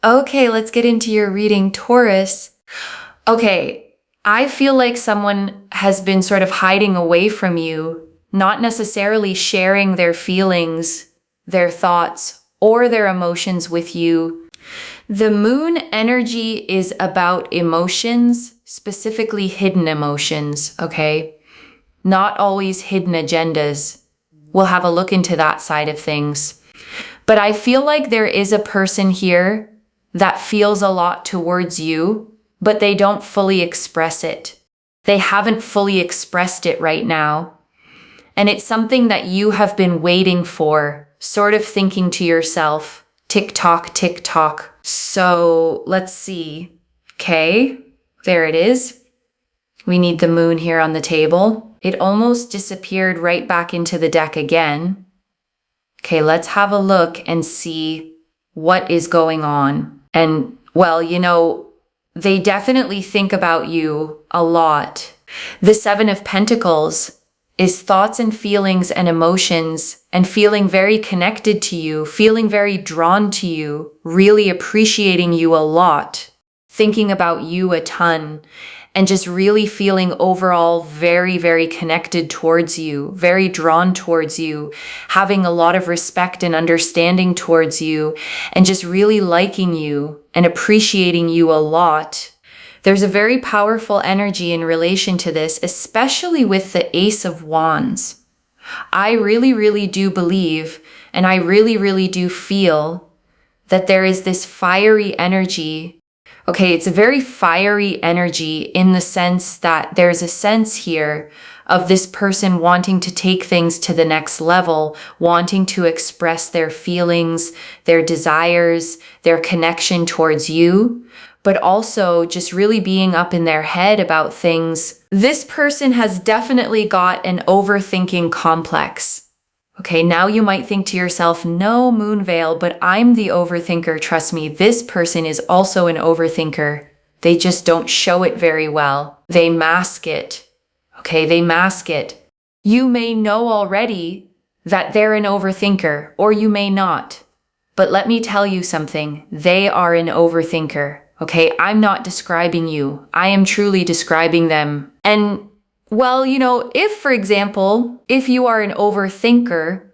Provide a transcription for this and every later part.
Okay, let's get into your reading, Taurus. Okay, I feel like someone has been sort of hiding away from you, not necessarily sharing their feelings, their thoughts, or their emotions with you. The moon energy is about emotions, specifically hidden emotions, okay? Not always hidden agendas. We'll have a look into that side of things. But I feel like there is a person here that feels a lot towards you, but they don't fully express it. They haven't fully expressed it right now. And it's something that you have been waiting for, sort of thinking to yourself, tick tock, tick tock. So let's see. Okay, there it is. We need the moon here on the table. It almost disappeared right back into the deck again. Okay, let's have a look and see what is going on. And, well, they definitely think about you a lot. The Seven of Pentacles is thoughts and feelings and emotions and feeling very connected to you, feeling very drawn to you, really appreciating you a lot, thinking about you a ton, and just really feeling overall very, very connected towards you, very drawn towards you, having a lot of respect and understanding towards you, and just really liking you and appreciating you a lot. There's a very powerful energy in relation to this, especially with the Ace of Wands. I really, really do believe, and I really, really do feel that there is this fiery energy. Okay, it's a very fiery energy in the sense that there's a sense here of this person wanting to take things to the next level, wanting to express their feelings, their desires, their connection towards you, but also just really being up in their head about things. This person has definitely got an overthinking complex. Okay, now you might think to yourself, no, Moonveil, but I'm the overthinker. Trust me, this person is also an overthinker. They just don't show it very well. They mask it. Okay, they mask it. You may know already that they're an overthinker, or you may not. But let me tell you something. They are an overthinker. Okay, I'm not describing you. I am truly describing them. And well, if, for example, if you are an overthinker,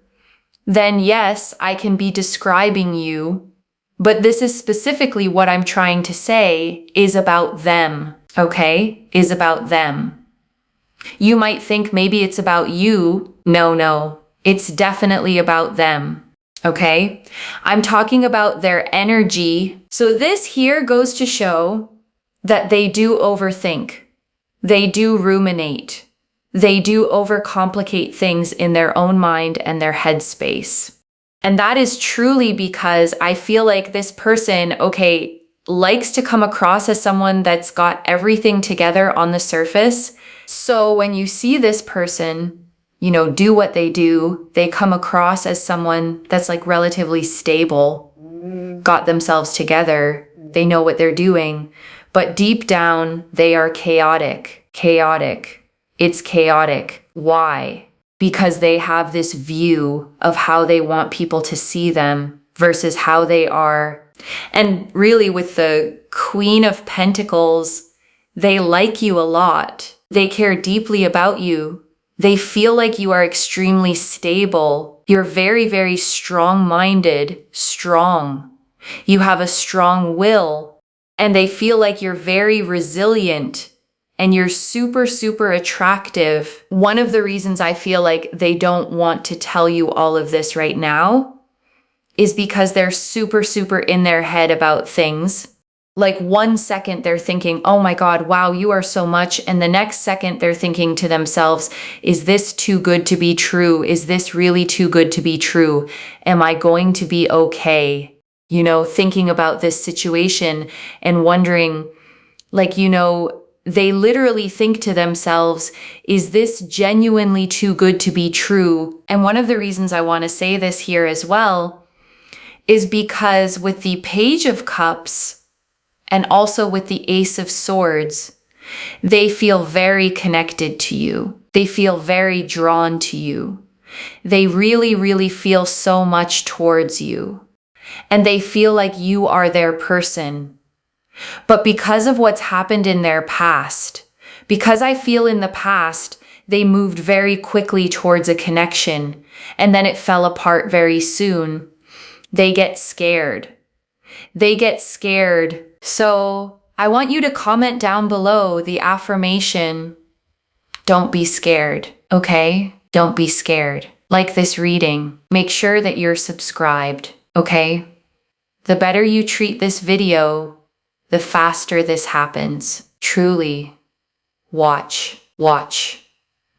then yes, I can be describing you, but this is specifically what I'm trying to say is about them, okay? Is about them. You might think maybe it's about you. No, it's definitely about them, okay? I'm talking about their energy. So this here goes to show that they do overthink. They do ruminate. They do overcomplicate things in their own mind and their headspace. And that is truly because I feel like this person, okay, likes to come across as someone that's got everything together on the surface. So when you see this person, do what they do, they come across as someone that's like relatively stable, got themselves together, they know what they're doing. But deep down, they are chaotic. It's chaotic. Why? Because they have this view of how they want people to see them versus how they are. And really with the Queen of Pentacles, they like you a lot. They care deeply about you. They feel like you are extremely stable. You're very, very strong-minded, strong. You have a strong will. And they feel like you're very resilient and you're super, super attractive. One of the reasons I feel like they don't want to tell you all of this right now is because they're super, super in their head about things. Like 1 second they're thinking, oh my God, wow, you are so much. And the next second they're thinking to themselves, is this too good to be true? Is this really too good to be true? Am I going to be okay? Thinking about this situation and wondering, they literally think to themselves, is this genuinely too good to be true? And one of the reasons I want to say this here as well is because with the Page of Cups and also with the Ace of Swords, they feel very connected to you. They feel very drawn to you. They really, really feel so much towards you. and they feel like you are their person. But because of what's happened in their past, because I feel in the past, they moved very quickly towards a connection, and then it fell apart very soon. They get scared. They get scared. So I want you to comment down below the affirmation, don't be scared, okay? Don't be scared. Like this reading, make sure that you're subscribed, okay? The better you treat this video, the faster this happens. Truly, watch,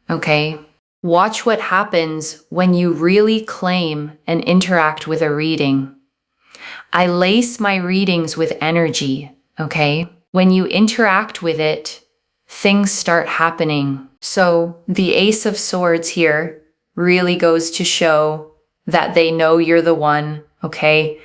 okay? Watch what happens when you really claim and interact with a reading. I lace my readings with energy, okay? When you interact with it, things start happening. So the Ace of Swords here really goes to show that they know you're the one, okay?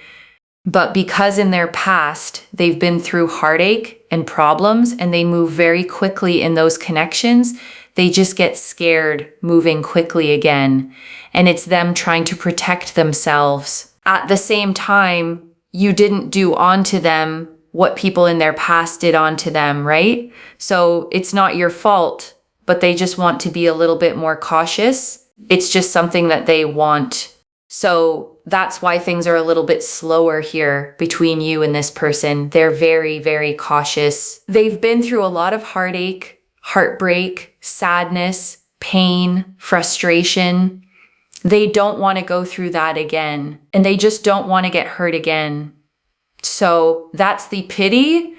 But because in their past, they've been through heartache and problems and they move very quickly in those connections, they just get scared moving quickly again. And it's them trying to protect themselves. At the same time, you didn't do onto them what people in their past did onto them, right? So it's not your fault, but they just want to be a little bit more cautious. It's just something that they want. So that's why things are a little bit slower here between you and this person. They're very, very cautious. They've been through a lot of heartache, heartbreak, sadness, pain, frustration. They don't want to go through that again, and they just don't want to get hurt again. So that's the pity.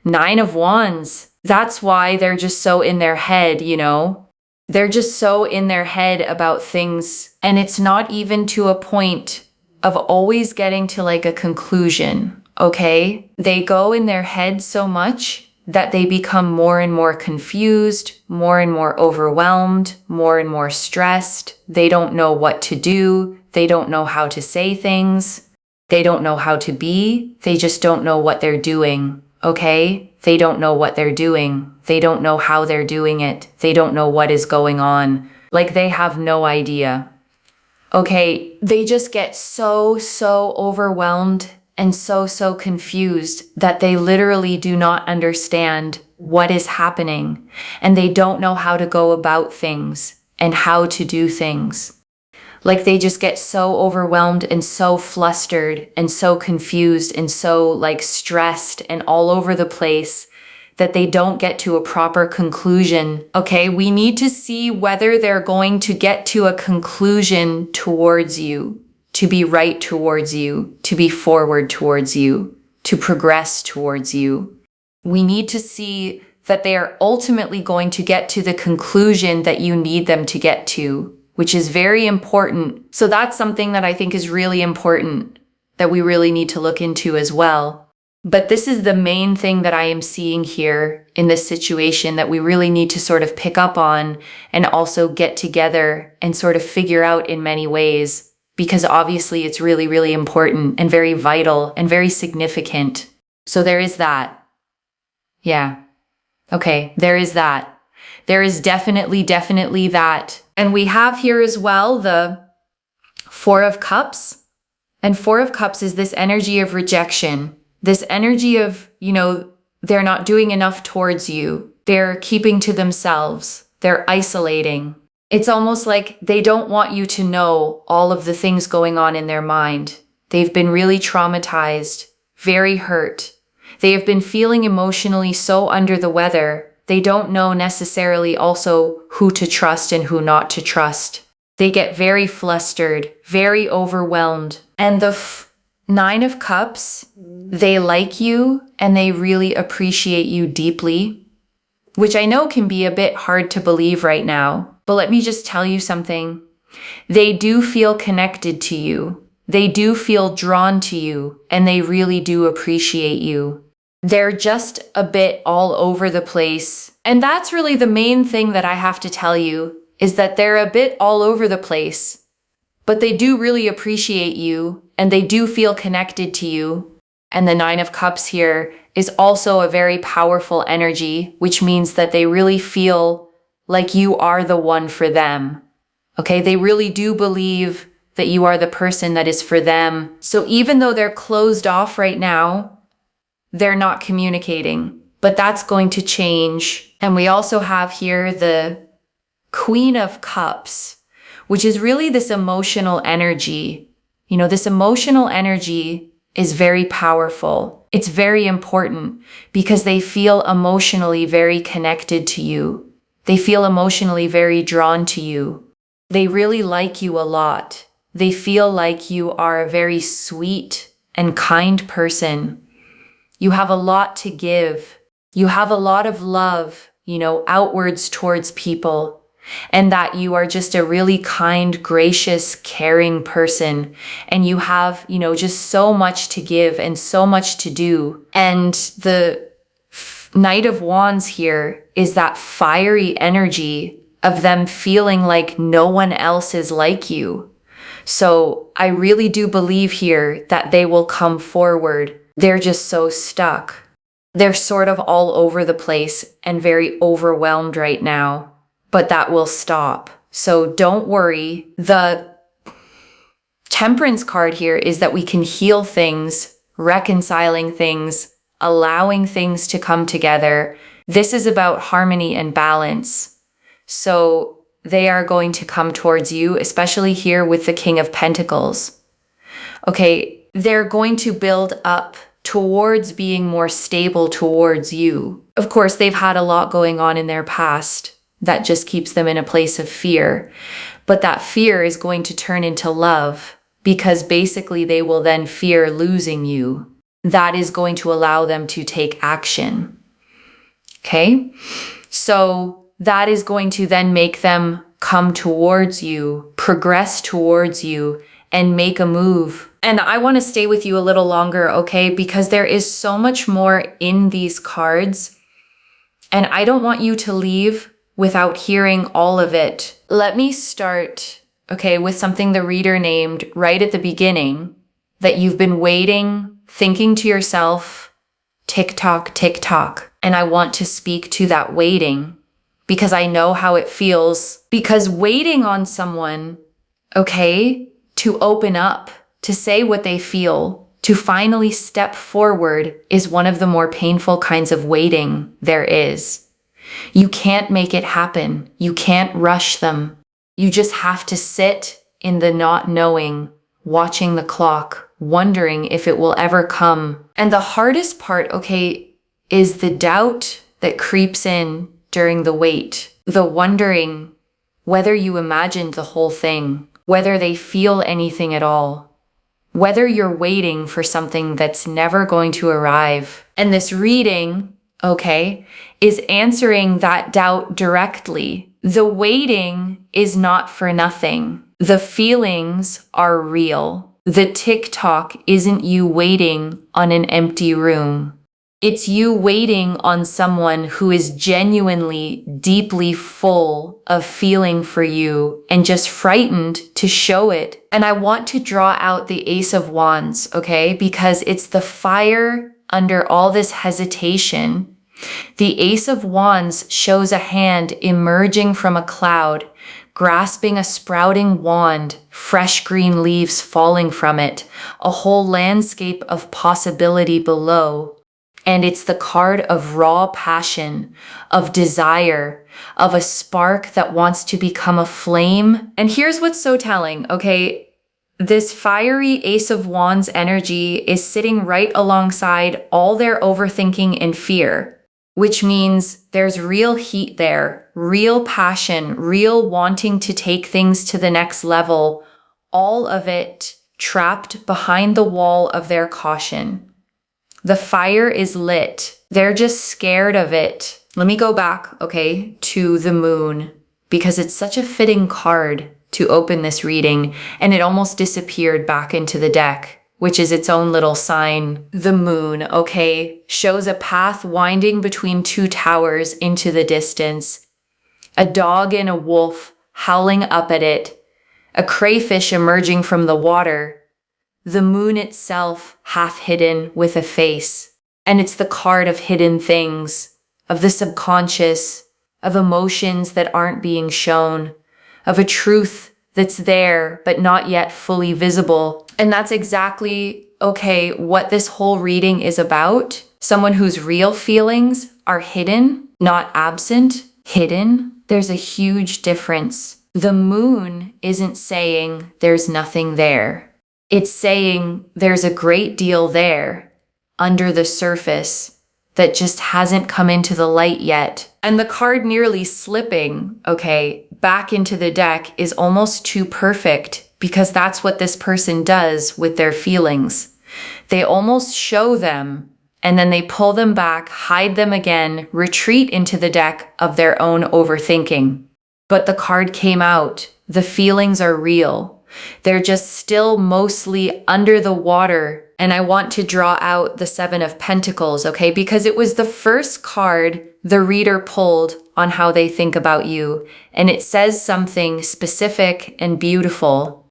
9 of Wands. That's why they're just so in their head, you know? They're just so in their head about things, and it's not even to a point of always getting to like a conclusion, okay? They go in their head so much that they become more and more confused, more and more overwhelmed, more and more stressed. They don't know what to do. They don't know how to say things. They don't know how to be. They just don't know what they're doing, okay? They don't know what they're doing. They don't know how they're doing it. They don't know what is going on. Like they have no idea. Okay, they just get so overwhelmed and so confused that they literally do not understand what is happening, and they don't know how to go about things and how to do things. Like they just get so overwhelmed and so flustered and so confused and so like stressed and all over the place that they don't get to a proper conclusion. Okay, we need to see whether they're going to get to a conclusion towards you, to be right towards you, to be forward towards you, to progress towards you. We need to see that they are ultimately going to get to the conclusion that you need them to get to, which is very important. So that's something that I think is really important that we really need to look into as well. But this is the main thing that I am seeing here in this situation that we really need to sort of pick up on and also get together and sort of figure out in many ways, because obviously it's really, really important and very vital and very significant. So there is that. Yeah. Okay, there is that. There is definitely that. And we have here as well the 4 of Cups. And 4 of Cups is this energy of rejection. This energy of, you know, they're not doing enough towards you. They're keeping to themselves. They're isolating. It's almost like they don't want you to know all of the things going on in their mind. They've been really traumatized, very hurt. They have been feeling emotionally so under the weather. They don't know necessarily also who to trust and who not to trust. They get very flustered, very overwhelmed. And the 9 of Cups, they like you and they really appreciate you deeply, which I know can be a bit hard to believe right now. But let me just tell you something. They do feel connected to you. They do feel drawn to you, and they really do appreciate you. They're just a bit all over the place. And that's really the main thing that I have to tell you, is that they're a bit all over the place. But they do really appreciate you, and they do feel connected to you. And the 9 of Cups here is also a very powerful energy, which means that they really feel like you are the one for them. Okay, they really do believe that you are the person that is for them. So even though they're closed off right now, they're not communicating, but that's going to change. And we also have here the Queen of Cups, which is really this emotional energy. You know, this emotional energy is very powerful. It's very important because they feel emotionally very connected to you. They feel emotionally very drawn to you. They really like you a lot. They feel like you are a very sweet and kind person. You have a lot to give. You have a lot of love, outwards towards people. And that you are just a really kind, gracious, caring person. And you have, just so much to give and so much to do. And the Knight of Wands here is that fiery energy of them feeling like no one else is like you. So I really do believe here that they will come forward. They're just so stuck. They're sort of all over the place and very overwhelmed right now. But that will stop. So don't worry. The Temperance card here is that we can heal things, reconciling things, allowing things to come together. This is about harmony and balance. So they are going to come towards you, especially here with the King of Pentacles. Okay, they're going to build up towards being more stable towards you. Of course, they've had a lot going on in their past that just keeps them in a place of fear. But that fear is going to turn into love because basically they will then fear losing you. That is going to allow them to take action. Okay? So that is going to then make them come towards you, progress towards you, and make a move. And I want to stay with you a little longer, okay? Because there is so much more in these cards. And I don't want you to leave without hearing all of it. Let me start, okay, with something the reader named right at the beginning, that you've been waiting, thinking to yourself, tick tock, tick tock. And I want to speak to that waiting because I know how it feels. Because waiting on someone, okay, to open up, to say what they feel, to finally step forward is one of the more painful kinds of waiting there is. You can't make it happen. You can't rush them. You just have to sit in the not knowing, watching the clock, wondering if it will ever come. And the hardest part, okay, is the doubt that creeps in during the wait. The wondering whether you imagined the whole thing, whether they feel anything at all, whether you're waiting for something that's never going to arrive. And this reading, okay, is answering that doubt directly. The waiting is not for nothing. The feelings are real. The tick-tock isn't you waiting on an empty room. It's you waiting on someone who is genuinely, deeply full of feeling for you and just frightened to show it. And I want to draw out the Ace of Wands, okay? Because it's the fire under all this hesitation. The Ace of Wands shows a hand emerging from a cloud, grasping a sprouting wand, fresh green leaves falling from it, a whole landscape of possibility below. And it's the card of raw passion, of desire, of a spark that wants to become a flame. And here's what's so telling, okay? This fiery Ace of Wands energy is sitting right alongside all their overthinking and fear, which means there's real heat there, real passion, real wanting to take things to the next level, all of it trapped behind the wall of their caution. The fire is lit. They're just scared of it. Let me go back, okay, to the moon, because it's such a fitting card to open this reading, and it almost disappeared back into the deck, which is its own little sign. The moon, okay, shows a path winding between two towers into the distance. A dog and a wolf howling up at it. A crayfish emerging from the water. The moon itself half hidden with a face. And it's the card of hidden things, of the subconscious, of emotions that aren't being shown, of a truth that's there, but not yet fully visible. And that's exactly, okay, what this whole reading is about. Someone whose real feelings are hidden, not absent, hidden. There's a huge difference. The moon isn't saying there's nothing there. It's saying there's a great deal there under the surface that just hasn't come into the light yet. And the card nearly slipping, okay, back into the deck is almost too perfect, because that's what this person does with their feelings. They almost show them and then they pull them back, hide them again, retreat into the deck of their own overthinking. But the card came out. The feelings are real. They're just still mostly under the water. And I want to draw out the Seven of Pentacles, okay? Because it was the first card the reader pulled on how they think about you. And it says something specific and beautiful.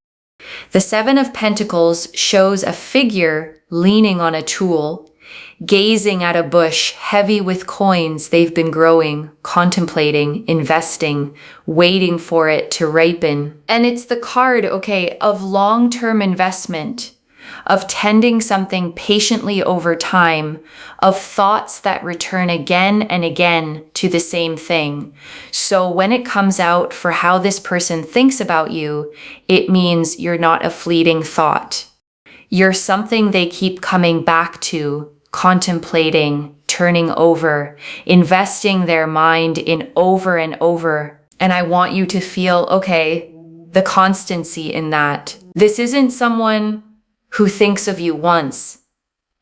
The Seven of Pentacles shows a figure leaning on a tool, gazing at a bush heavy with coins they've been growing, contemplating, investing, waiting for it to ripen. And it's the card, okay, of long-term investment, of tending something patiently over time, of thoughts that return again and again to the same thing. So when it comes out for how this person thinks about you, it means you're not a fleeting thought. You're something they keep coming back to, contemplating, turning over, investing their mind in over and over. And I want you to feel, okay, the constancy in that. This isn't someone who thinks of you once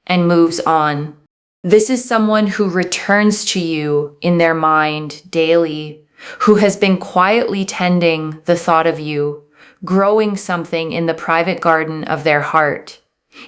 and moves on. This is someone who returns to you in their mind daily, who has been quietly tending the thought of you, growing something in the private garden of their heart,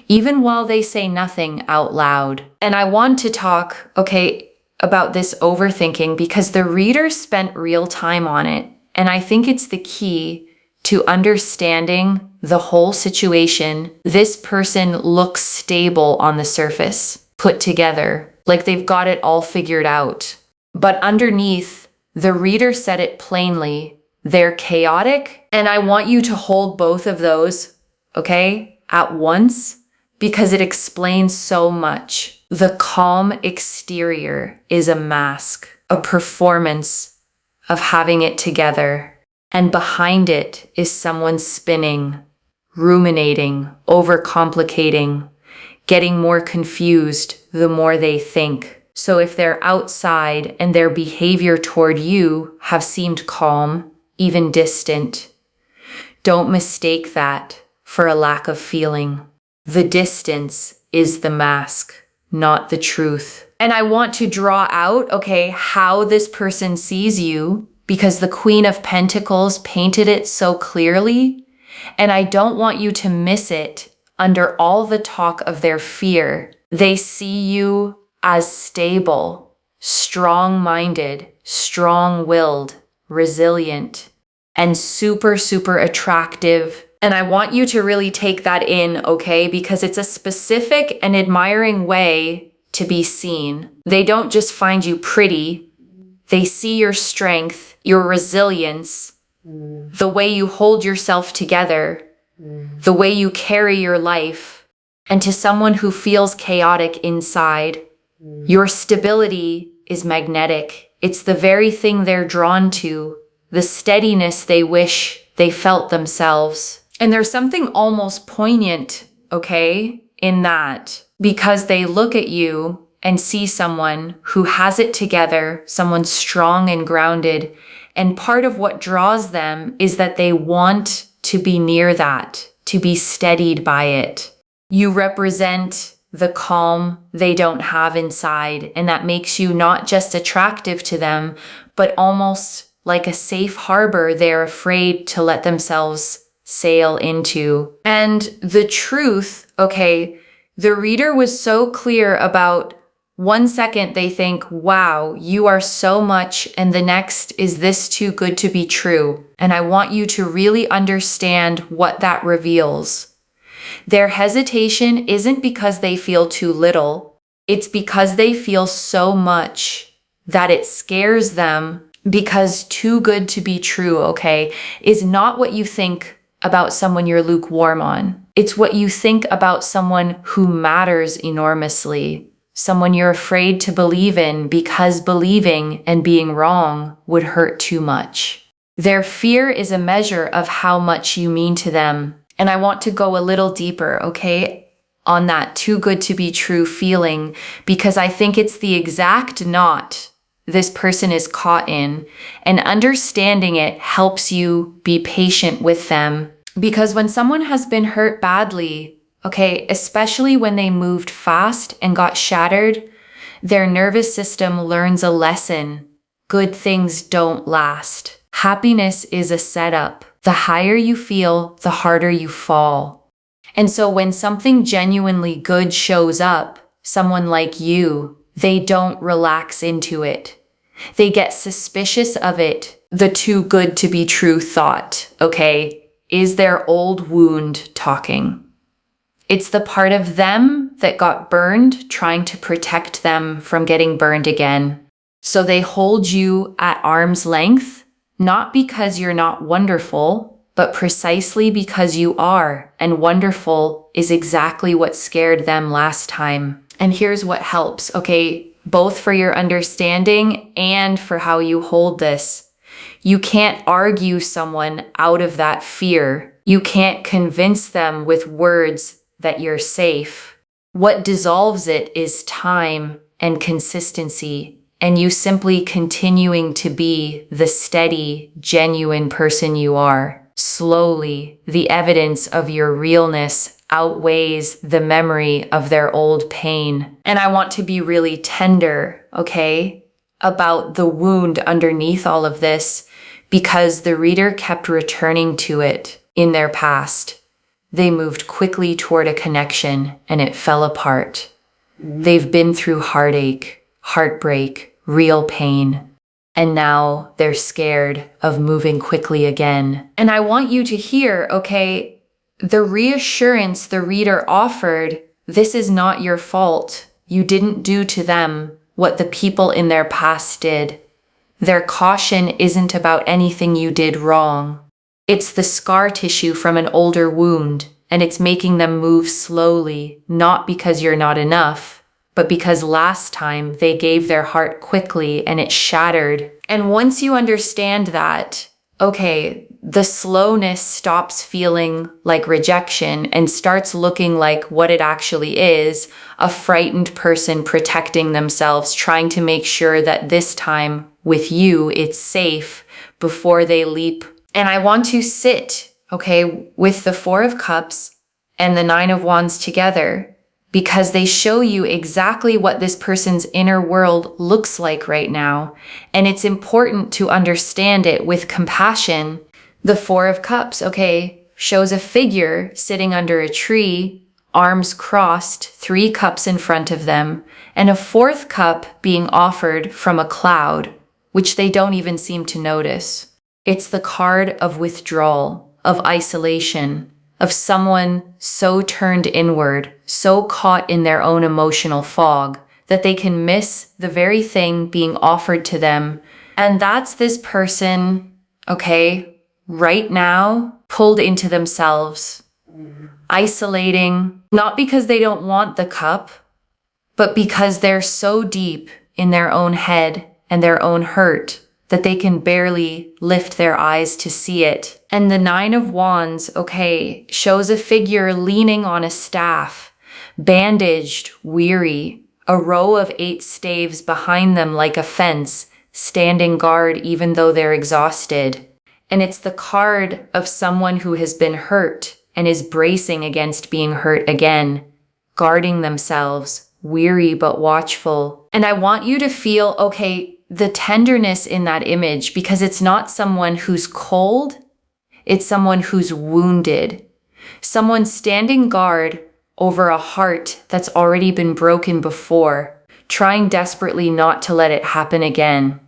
even while they say nothing out loud. And I want to talk, okay, about this overthinking because the reader spent real time on it. And I think it's the key to understanding the whole situation. This person looks stable on the surface, put together, like they've got it all figured out. But underneath, the reader said it plainly, they're chaotic. And I want you to hold both of those, okay, at once, because it explains so much. The calm exterior is a mask, a performance of having it together. And behind it is someone spinning, ruminating, overcomplicating, getting more confused the more they think. So if they're outside and their behavior toward you have seemed calm, even distant, don't mistake that for a lack of feeling. The distance is the mask, not the truth. And I want to draw out, okay, how this person sees you, because the Queen of Pentacles painted it so clearly, and I don't want you to miss it under all the talk of their fear. They see you as stable, strong-minded, strong-willed, resilient, and super, super attractive. And I want you to really take that in, okay? Because it's a specific and admiring way to be seen. They don't just find you pretty. They see your strength, your resilience, the way you hold yourself together, the way you carry your life. And to someone who feels chaotic inside, your stability is magnetic. It's the very thing they're drawn to, the steadiness they wish they felt themselves. And there's something almost poignant, okay, in that, because they look at you and see someone who has it together, someone strong and grounded. And part of what draws them is that they want to be near that, to be steadied by it. You represent the calm they don't have inside, and that makes you not just attractive to them, but almost like a safe harbor they're afraid to let themselves sail into. And the truth, okay, the reader was so clear about 1 second they think, wow, you are so much, and the next, is this too good to be true? And I want you to really understand what that reveals. Their hesitation isn't because they feel too little. It's because they feel so much that it scares them Because too good to be true, okay, is not what you think about someone you're lukewarm on. It's what you think about someone who matters enormously, someone you're afraid to believe in because believing and being wrong would hurt too much. Their fear is a measure of how much you mean to them. And I want to go a little deeper, okay, on that too good to be true feeling, because I think it's the exact knot this person is caught in, and understanding it helps you be patient with them. Because when someone has been hurt badly, okay, especially when they moved fast and got shattered, their nervous system learns a lesson. Good things don't last. Happiness is a setup. The higher you feel, the harder you fall. And so when something genuinely good shows up, someone like you, they don't relax into it. They get suspicious of it. The too good to be true thought, okay, is their old wound talking. It's the part of them that got burned trying to protect them from getting burned again. So they hold you at arm's length, not because you're not wonderful, but precisely because you are, and wonderful is exactly what scared them last time. And here's what helps, okay, both for your understanding and for how you hold this. You can't argue someone out of that fear. You can't convince them with words that you're safe. What dissolves it is time and consistency, and you simply continuing to be the steady, genuine person you are. Slowly, the evidence of your realness outweighs the memory of their old pain. And I want to be really tender, okay, about the wound underneath all of this, because the reader kept returning to it in their past. They moved quickly toward a connection and it fell apart. They've been through heartache, heartbreak, real pain. And now they're scared of moving quickly again. And I want you to hear, okay, the reassurance the reader offered, this is not your fault. You didn't do to them what the people in their past did. Their caution isn't about anything you did wrong. It's the scar tissue from an older wound, and it's making them move slowly, not because you're not enough, but because last time they gave their heart quickly and it shattered. And once you understand that, okay, the slowness stops feeling like rejection and starts looking like what it actually is, a frightened person protecting themselves, trying to make sure that this time with you, it's safe before they leap. And I want to sit, okay, with the Four of Cups and the Nine of Wands together, because they show you exactly what this person's inner world looks like right now. And it's important to understand it with compassion. The Four of Cups, okay, shows a figure sitting under a tree, arms crossed, 3 cups in front of them, and a 4th cup being offered from a cloud, which they don't even seem to notice. It's the card of withdrawal, of isolation, of someone so turned inward, so caught in their own emotional fog, that they can miss the very thing being offered to them. And that's this person, okay, right now, pulled into themselves, isolating, not because they don't want the cup, but because they're so deep in their own head and their own hurt that they can barely lift their eyes to see it. And the Nine of Wands, okay, shows a figure leaning on a staff, bandaged, weary, a row of 8 staves behind them like a fence, standing guard even though they're exhausted. And it's the card of someone who has been hurt and is bracing against being hurt again, guarding themselves, weary but watchful. And I want you to feel, okay, the tenderness in that image, because it's not someone who's cold, it's someone who's wounded. Someone standing guard over a heart that's already been broken before, trying desperately not to let it happen again.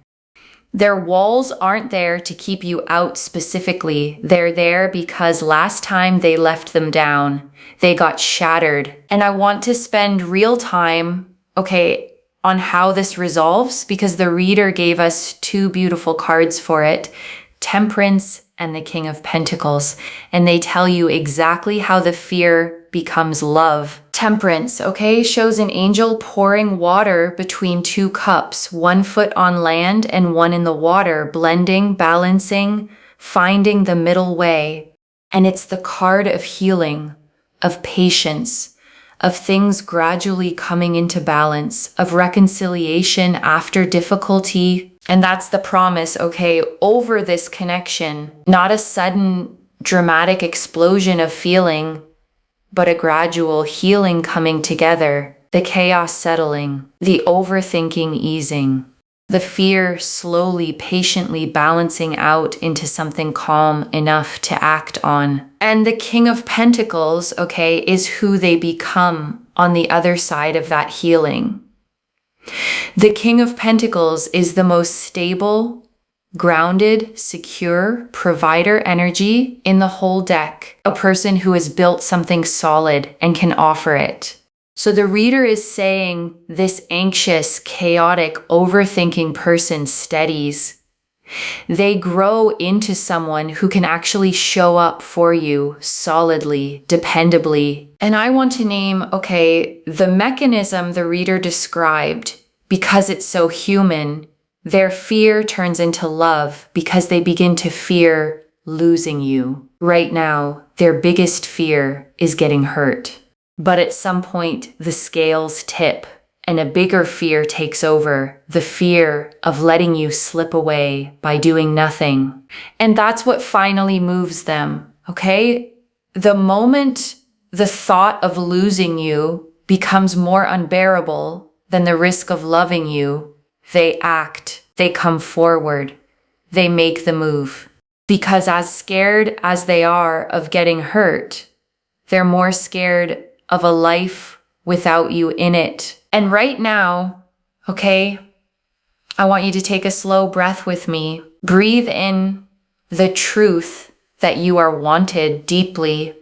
Their walls aren't there to keep you out specifically. They're there because last time they left them down, they got shattered. And I want to spend real time, okay, on how this resolves because the reader gave us two beautiful cards for it, Temperance and the King of Pentacles. And they tell you exactly how the fear becomes love. Temperance, okay, shows an angel pouring water between two cups, 1 foot on land and 1 in the water, blending, balancing, finding the middle way. And it's the card of healing, of patience, of things gradually coming into balance, of reconciliation after difficulty. And that's the promise, okay, over this connection, not a sudden dramatic explosion of feeling, but a gradual healing coming together, the chaos settling, the overthinking easing, the fear slowly, patiently balancing out into something calm enough to act on. And the King of Pentacles, okay, is who they become on the other side of that healing. The King of Pentacles is the most stable, grounded, secure provider energy in the whole deck, a person who has built something solid and can offer it. So the reader is saying this anxious, chaotic, overthinking person steadies. They grow into someone who can actually show up for you solidly, dependably. And I want to name, okay, the mechanism the reader described, because it's so human. Their fear turns into love because they begin to fear losing you. Right now, their biggest fear is getting hurt. But at some point, the scales tip and a bigger fear takes over, the fear of letting you slip away by doing nothing. And that's what finally moves them, okay? The moment the thought of losing you becomes more unbearable than the risk of loving you, they act, they come forward, they make the move. Because as scared as they are of getting hurt, they're more scared of a life without you in it. And right now, okay, I want you to take a slow breath with me. Breathe in the truth that you are wanted deeply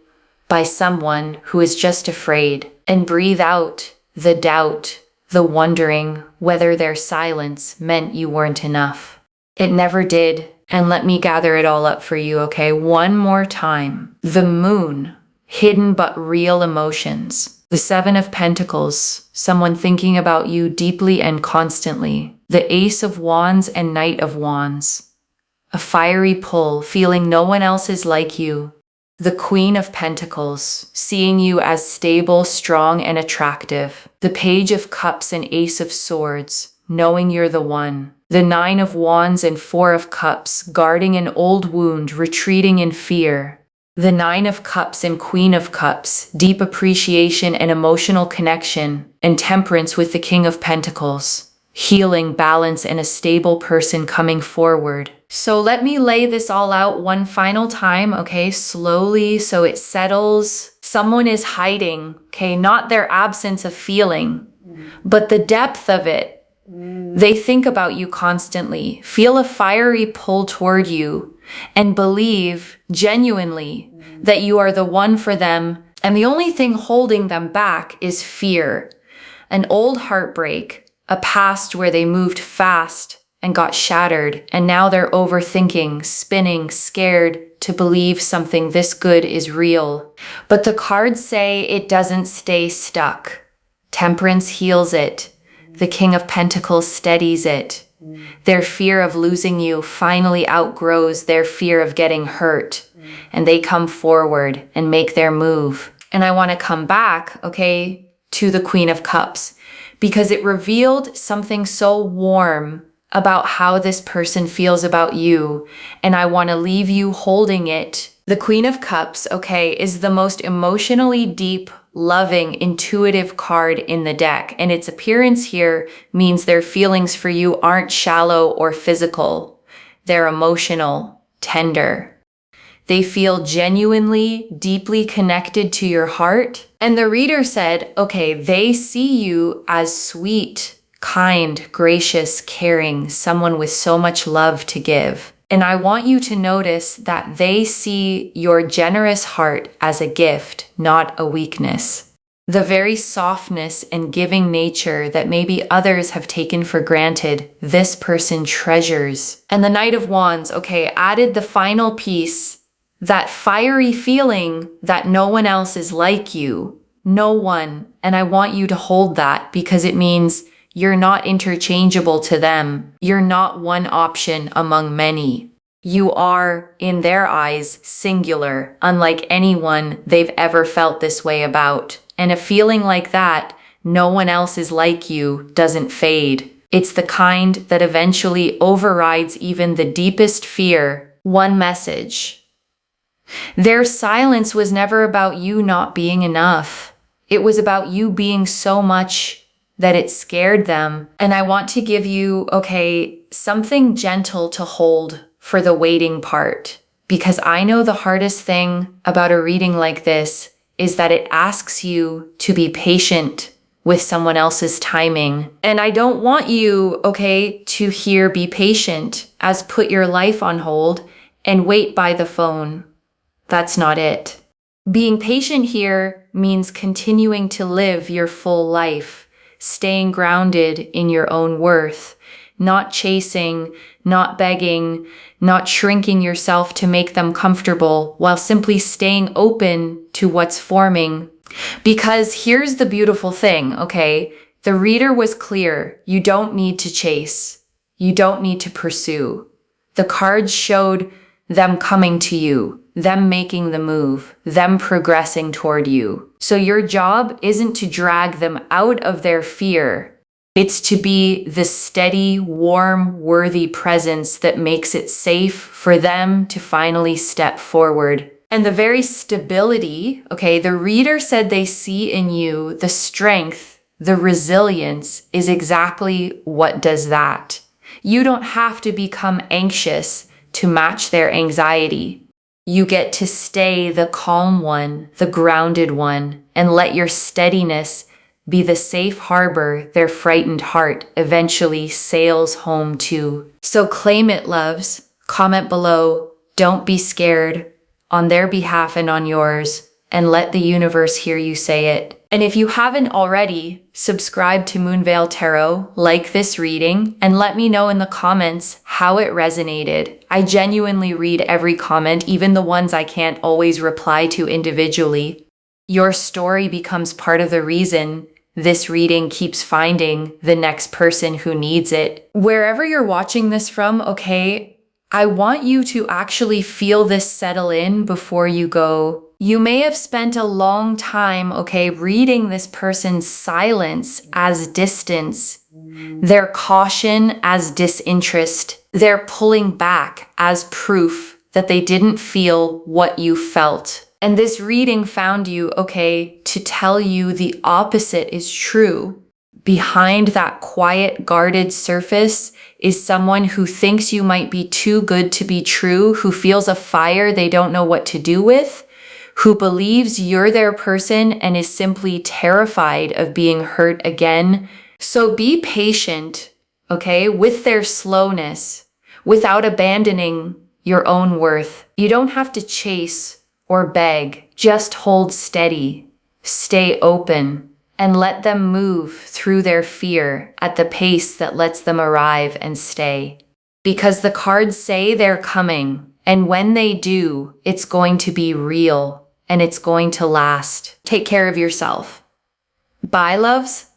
by someone who is just afraid. And breathe out the doubt, the wondering whether their silence meant you weren't enough. It never did. And let me gather it all up for you, okay? One more time. The moon, hidden but real emotions. The 7 of Pentacles, someone thinking about you deeply and constantly. The Ace of Wands and Knight of Wands. A fiery pull, feeling no one else is like you. The Queen of Pentacles, seeing you as stable, strong, and attractive. The Page of Cups and Ace of Swords, knowing you're the one. The 9 of Wands and 4 of Cups, guarding an old wound, retreating in fear. The 9 of Cups and Queen of Cups, deep appreciation and emotional connection, and Temperance with the King of Pentacles. Healing, balance, and a stable person coming forward. So let me lay this all out one final time, okay, slowly so it settles. Someone is hiding, okay, not their absence of feeling, but the depth of it. They think about you constantly, feel a fiery pull toward you, and believe genuinely that you are the one for them. And the only thing holding them back is fear, an old heartbreak, a past where they moved fast and got shattered, and now they're overthinking, spinning, scared to believe something this good is real. But the cards say it doesn't stay stuck. Temperance heals it. The King of Pentacles steadies it. Their fear of losing you finally outgrows their fear of getting hurt, and they come forward and make their move. And I want to come back, okay, to the Queen of Cups, because it revealed something so warm about how this person feels about you, and I want to leave you holding it. The Queen of Cups, okay, is the most emotionally deep, loving, intuitive card in the deck, and its appearance here means their feelings for you aren't shallow or physical. They're emotional, tender. They feel genuinely, deeply connected to your heart. And the reader said, okay, they see you as sweet, kind, gracious, caring, someone with so much love to give. And I want you to notice that they see your generous heart as a gift, not a weakness. The very softness and giving nature that maybe others have taken for granted, this person treasures. And the Knight of Wands, okay, added the final piece, that fiery feeling that no one else is like you. No one. And I want you to hold that because it means you're not interchangeable to them. You're not one option among many. You are, in their eyes, singular, unlike anyone they've ever felt this way about. And a feeling like that, no one else is like you, doesn't fade. It's the kind that eventually overrides even the deepest fear. One message. Their silence was never about you not being enough. It was about you being so much that it scared them. And I want to give you, okay, something gentle to hold for the waiting part, because I know the hardest thing about a reading like this is that it asks you to be patient with someone else's timing. And I don't want you, okay, to hear be patient as put your life on hold and wait by the phone. That's not it. Being patient here means continuing to live your full life, staying grounded in your own worth, not chasing, not begging, not shrinking yourself to make them comfortable, while simply staying open to what's forming. Because here's the beautiful thing, okay? The reader was clear. You don't need to chase. You don't need to pursue. The cards showed them coming to you, them making the move, them progressing toward you. So your job isn't to drag them out of their fear. It's to be the steady, warm, worthy presence that makes it safe for them to finally step forward. And the very stability, okay, the reader said they see in you the strength, the resilience is exactly what does that. You don't have to become anxious to match their anxiety. You get to stay the calm one, the grounded one, and let your steadiness be the safe harbor their frightened heart eventually sails home to. So claim it, loves. Comment below. Don't be scared, on their behalf and on yours, and let the universe hear you say it. And if you haven't already, subscribe to Moonveil Tarot, like this reading, and let me know in the comments how it resonated. I genuinely read every comment, even the ones I can't always reply to individually. Your story becomes part of the reason this reading keeps finding the next person who needs it. Wherever you're watching this from, okay, I want you to actually feel this settle in before you go. You may have spent a long time, okay, reading this person's silence as distance, their caution as disinterest, their pulling back as proof that they didn't feel what you felt. And this reading found you, okay, to tell you the opposite is true. Behind that quiet, guarded surface is someone who thinks you might be too good to be true, who feels a fire they don't know what to do with, who believes you're their person and is simply terrified of being hurt again. So be patient, okay, with their slowness, without abandoning your own worth. You don't have to chase or beg, just hold steady, stay open, and let them move through their fear at the pace that lets them arrive and stay. Because the cards say they're coming, and when they do, it's going to be real, and it's going to last. Take care of yourself. Bye, loves.